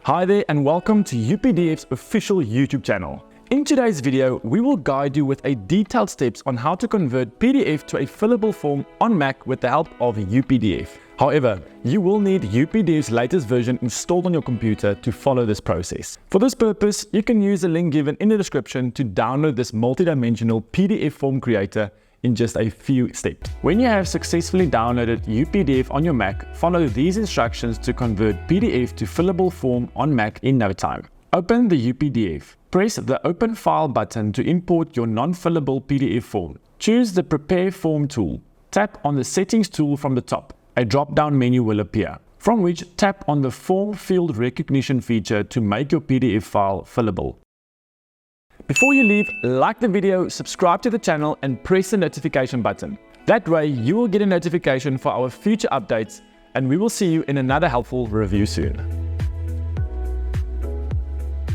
Hi there and welcome to UPDF's official YouTube channel. In today's video, we will guide you with a detailed steps on how to convert PDF to a fillable form on Mac with the help of UPDF. However, you will need UPDF's latest version installed on your computer to follow this process. For this purpose, you can use the link given in the description to download this multi-dimensional PDF form creator in just a few steps. When you have successfully downloaded UPDF on your Mac, follow these instructions to convert PDF to fillable form on Mac in no time. Open the UPDF. Press the Open File button to import your non-fillable PDF form. Choose the Prepare Form tool. Tap on the Settings tool from the top. A drop-down menu will appear, from which tap on the Form Field Recognition feature to make your PDF file fillable. Before you leave, like the video, subscribe to the channel and press the notification button. That way you will get a notification for our future updates, and we will see you in another helpful review soon.